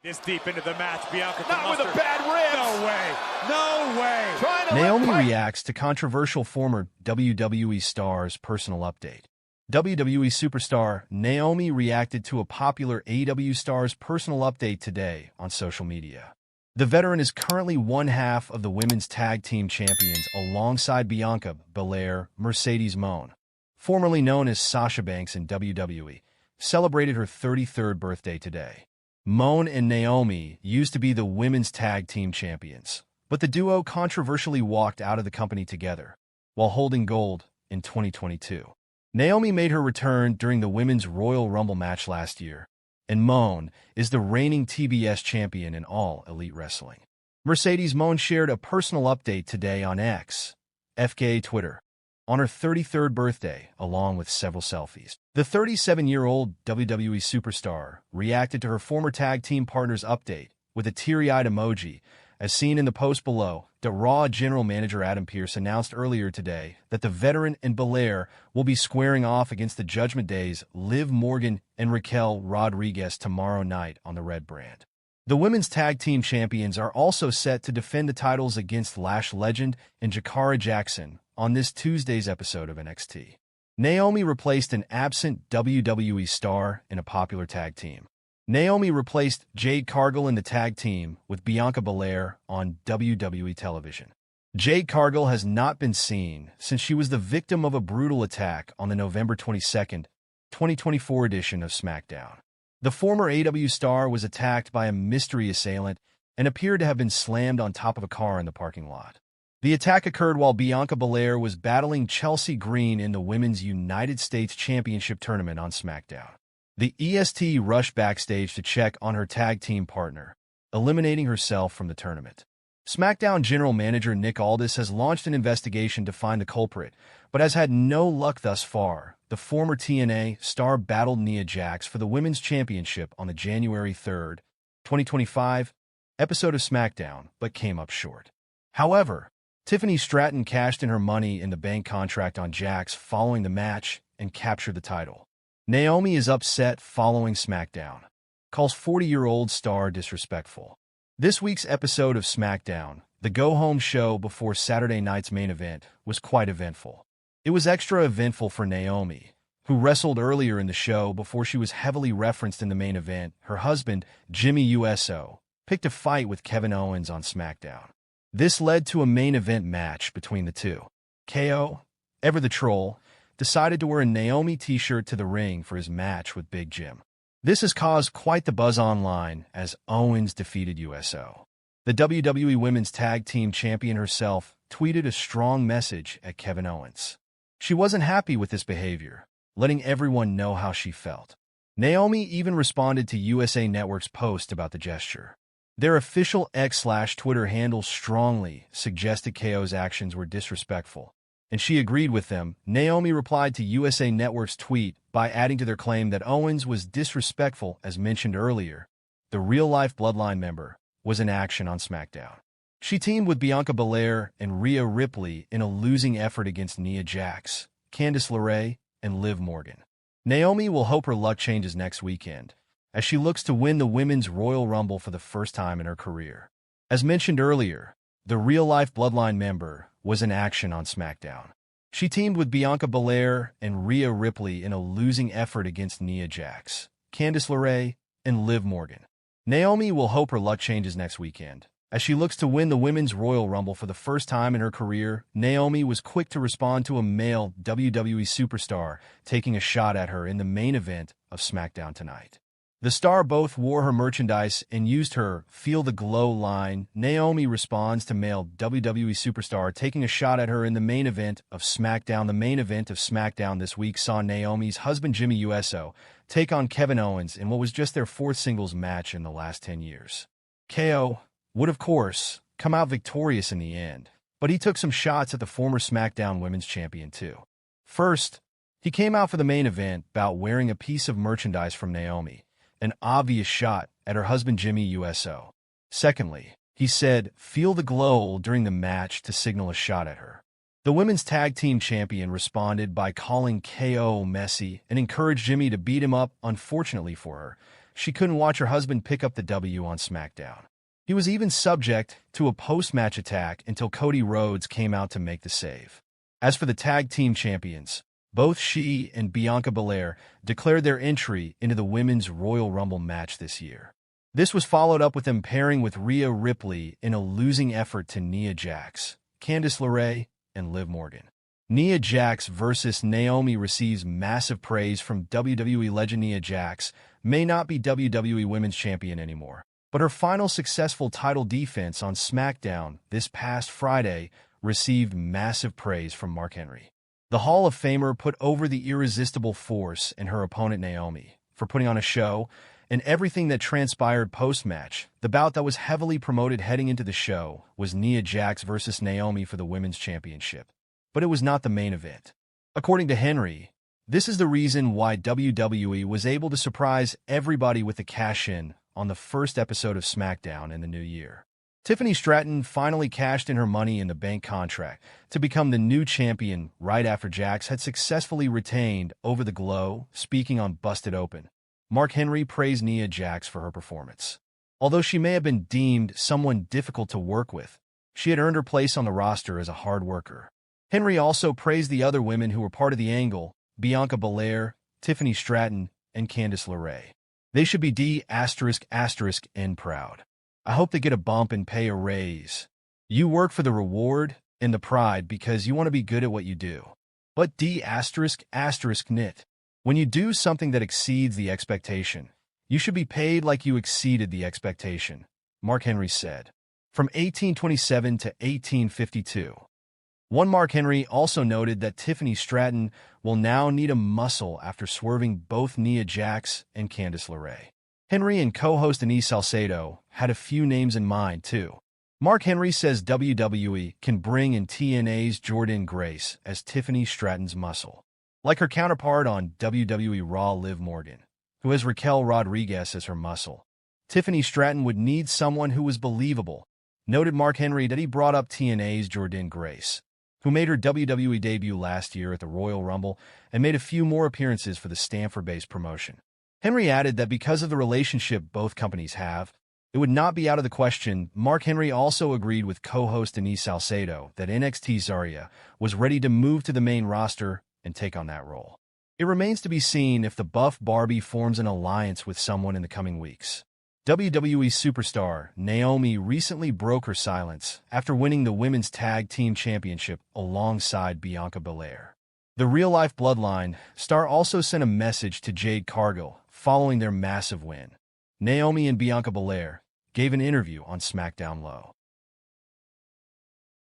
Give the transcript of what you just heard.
Is deep into the match. Bianca not with a bad rib. No way. No way. Naomi reacts to controversial former WWE star's personal update. WWE superstar Naomi reacted to a popular AEW star's personal update today on social media. The veteran is currently one half of the women's tag team champions alongside Bianca Belair. Mercedes Moné, formerly known as Sasha Banks in WWE, celebrated her 33rd birthday today. Moné and Naomi used to be the women's tag team champions, but the duo controversially walked out of the company together while holding gold in 2022. Naomi made her return during the Women's Royal Rumble match last year, and Moné is the reigning TBS champion in All Elite Wrestling. Mercedes Moné shared a personal update today on X, FKA Twitter, on her 33rd birthday, along with several selfies. The 37-year-old WWE superstar reacted to her former tag team partner's update with a teary-eyed emoji, as seen in the post below. The Raw general manager Adam Pearce announced earlier today that the veteran and Belair will be squaring off against the Judgment Day's Liv Morgan and Raquel Rodriguez tomorrow night on the Red brand. The women's tag team champions are also set to defend the titles against Lash legend and Jakara Jackson on this Tuesday's episode of NXT. Naomi replaced an absent WWE star in a popular tag team. Naomi replaced Jade Cargill in the tag team with Bianca Belair on WWE television. Jade Cargill has not been seen since she was the victim of a brutal attack on the November 22, 2024 edition of SmackDown. The former AEW star was attacked by a mystery assailant and appeared to have been slammed on top of a car in the parking lot. The attack occurred while Bianca Belair was battling Chelsea Green in the Women's United States Championship tournament on SmackDown. The EST rushed backstage to check on her tag team partner, eliminating herself from the tournament. SmackDown general manager Nick Aldis has launched an investigation to find the culprit, but has had no luck thus far. The former TNA star battled Nia Jax for the Women's Championship on the January 3, 2025 episode of SmackDown, but came up short. However, Tiffany Stratton cashed in her Money in the Bank contract on Jax following the match and captured the title. Naomi is upset following SmackDown. Calls 40-year-old star disrespectful. This week's episode of SmackDown, the go-home show before Saturday night's main event, was quite eventful. It was extra eventful for Naomi, who wrestled earlier in the show before she was heavily referenced in the main event. Her husband, Jimmy USO, picked a fight with Kevin Owens on SmackDown. This led to a main event match between the two. KO, ever the troll, decided to wear a Naomi t-shirt to the ring for his match with Big Jim. This has caused quite the buzz online as Owens defeated USO. The WWE Women's Tag Team Champion herself tweeted a strong message at Kevin Owens. She wasn't happy with this behavior, letting everyone know how she felt. Naomi even responded to USA Network's post about the gesture. Their official X/Twitter handle strongly suggested KO's actions were disrespectful, and she agreed with them. Naomi replied to USA Network's tweet by adding to their claim that Owens was disrespectful. As mentioned earlier, the real-life Bloodline member was in action on SmackDown. She teamed with Bianca Belair and Rhea Ripley in a losing effort against Nia Jax, Candice LeRae, and Liv Morgan. Naomi will hope her luck changes next weekend, as she looks to win the Women's Royal Rumble for the first time in her career. As mentioned earlier, the real-life Bloodline member was in action on SmackDown. She teamed with Bianca Belair and Rhea Ripley in a losing effort against Nia Jax, Candice LeRae, and Liv Morgan. Naomi will hope her luck changes next weekend, as she looks to win the Women's Royal Rumble for the first time in her career. Naomi was quick to respond to a male WWE superstar taking a shot at her in the main event of SmackDown tonight. The star both wore her merchandise and used her "Feel the Glow" line. Naomi responds to male WWE superstar taking a shot at her in the main event of SmackDown. The main event of SmackDown this week saw Naomi's husband Jimmy USO take on Kevin Owens in what was just their fourth singles match in the last 10 years. KO would, of course, come out victorious in the end, but he took some shots at the former SmackDown Women's Champion too. First, he came out for the main event bout wearing a piece of merchandise from Naomi, an obvious shot at her husband Jimmy USO. Secondly, he said, "Feel the glow" during the match to signal a shot at her. The women's tag team champion responded by calling KO messy and encouraged Jimmy to beat him up. Unfortunately for her, she couldn't watch her husband pick up the W on SmackDown. He was even subject to a post-match attack until Cody Rhodes came out to make the save. As for the tag team champions, both she and Bianca Belair declared their entry into the Women's Royal Rumble match this year. This was followed up with them pairing with Rhea Ripley in a losing effort to Nia Jax, Candice LeRae, and Liv Morgan. Nia Jax versus Naomi receives massive praise from WWE legend. Nia Jax may not be WWE Women's Champion anymore, but her final successful title defense on SmackDown this past Friday received massive praise from Mark Henry. The Hall of Famer put over the irresistible force and her opponent Naomi for putting on a show, and everything that transpired post-match. The bout that was heavily promoted heading into the show was Nia Jax versus Naomi for the Women's Championship. But it was not the main event. According to Henry, this is the reason why WWE was able to surprise everybody with the cash-in on the first episode of SmackDown in the new year. Tiffany Stratton finally cashed in her Money in the Bank contract to become the new champion right after Jax had successfully retained over the Glow, speaking on Busted Open. Mark Henry praised Nia Jax for her performance. Although she may have been deemed someone difficult to work with, she had earned her place on the roster as a hard worker. Henry also praised the other women who were part of the angle: Bianca Belair, Tiffany Stratton, and Candice LeRae. They should be D***** proud. I hope they get a bump and pay a raise. You work for the reward and the pride because you want to be good at what you do. But D*****nit. When you do something that exceeds the expectation, you should be paid like you exceeded the expectation, Mark Henry said. From 1827 to 1852. One Mark Henry also noted that Tiffany Stratton will now need a muscle after swerving both Nia Jax and Candice LeRae. Henry and co-host Denise Salcedo had a few names in mind, too. Mark Henry says WWE can bring in TNA's Jordynne Grace as Tiffany Stratton's muscle, like her counterpart on WWE Raw, Liv Morgan, who has Raquel Rodriguez as her muscle. Tiffany Stratton would need someone who was believable. Noted Mark Henry that he brought up TNA's Jordynne Grace, who made her WWE debut last year at the Royal Rumble and made a few more appearances for the Stanford-based promotion. Henry added that because of the relationship both companies have, it would not be out of the question. Mark Henry also agreed with co-host Denise Salcedo that NXT Zarya was ready to move to the main roster and take on that role. It remains to be seen if the buff Barbie forms an alliance with someone in the coming weeks. WWE superstar Naomi recently broke her silence after winning the Women's Tag Team Championship alongside Bianca Belair. The real-life Bloodline star also sent a message to Jade Cargill following their massive win. Naomi and Bianca Belair gave an interview on SmackDown Low.